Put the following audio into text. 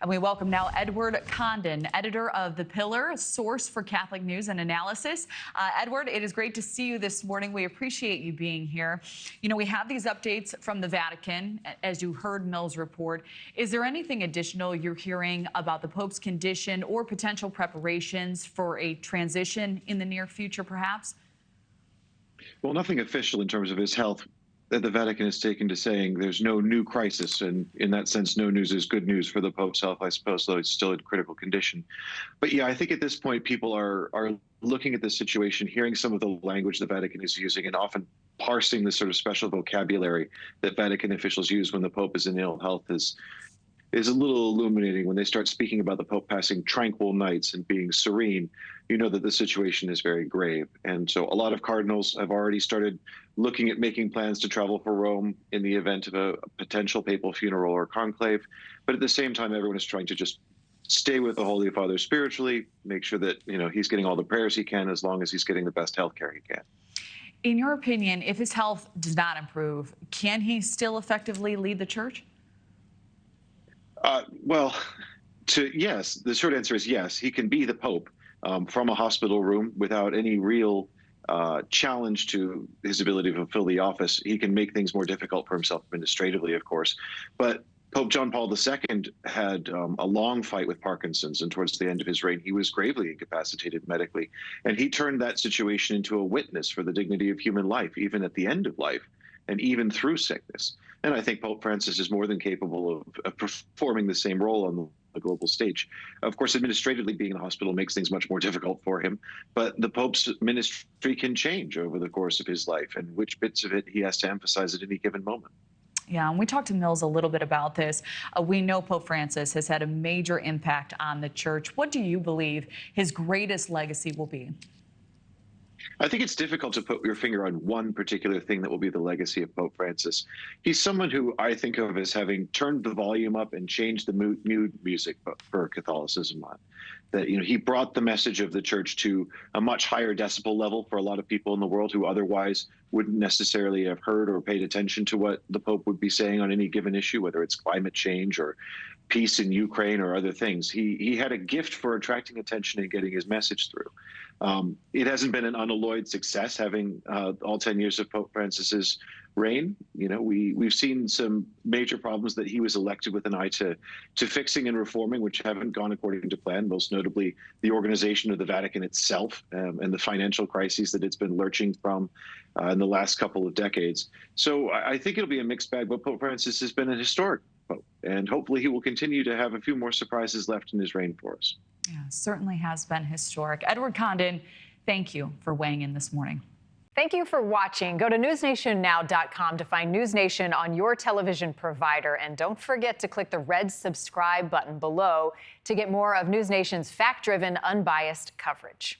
And we welcome now Edward Condon, editor of The Pillar, a source for Catholic news and analysis. Edward, it is great to see you this morning. We appreciate you being here. You know, we have these updates from the Vatican, as you heard Mill's report. Is there anything additional you're hearing about the Pope's condition or potential preparations for a transition in the near future, perhaps? Well, nothing official in terms of his health that the Vatican has taken to saying there's no new crisis. And in that sense, no news is good news for the Pope's health, I suppose, though it's still in critical condition. But yeah, I think at this point, people are looking at this situation, hearing some of the language the Vatican is using, and often parsing the sort of special vocabulary that Vatican officials use when the Pope is in ill health is a little illuminating. When they start speaking about the Pope passing tranquil nights and being serene, you know that the situation is very grave. And so a lot of cardinals have already started looking at making plans to travel for Rome in the event of a potential papal funeral or conclave. But at the same time, everyone is trying to just stay with the Holy Father spiritually, make sure that, you know, he's getting all the prayers he can as long as he's getting the best health care he can. In your opinion, if his health does not improve, can he still effectively lead the church? Well, yes, the short answer is yes. He can be the Pope from a hospital room without any real challenge to his ability to fulfill the office. He can make things more difficult for himself administratively, of course. But Pope John Paul II had a long fight with Parkinson's, and towards the end of his reign, he was gravely incapacitated medically. And he turned that situation into a witness for the dignity of human life, even at the end of life, and even through sickness. And I think Pope Francis is more than capable of performing the same role on the global stage. Of course, administratively, being in a hospital makes things much more difficult for him. But the Pope's ministry can change over the course of his life, and which bits of it he has to emphasize at any given moment. Yeah, and we talked to Mills a little bit about this. We know Pope Francis has had a major impact on the church. What do you believe his greatest legacy will be? I think it's difficult to put your finger on one particular thing that will be the legacy of Pope Francis. He's someone who I think of as having turned the volume up and changed the mood music for Catholicism on. That, you know, he brought the message of the church to a much higher decibel level for a lot of people in the world who otherwise wouldn't necessarily have heard or paid attention to what the Pope would be saying on any given issue, whether it's climate change or peace in Ukraine or other things. He had a gift for attracting attention and getting his message through. It hasn't been an unalloyed success having all 10 years of Pope Francis's reign. You know, we've seen some major problems that he was elected with an eye to fixing and reforming, which haven't gone according to plan, most notably the organization of the Vatican itself and the financial crises that it's been lurching from in the last couple of decades. So I think it'll be a mixed bag, but Pope Francis has been an historic Pope, and hopefully he will continue to have a few more surprises left in his reign for us. Yeah, certainly has been historic. Edward Condon, thank you for weighing in this morning. Thank you for watching. Go to newsnationnow.com to find NewsNation on your television provider. And don't forget to click the red subscribe button below to get more of NewsNation's fact-driven, unbiased coverage.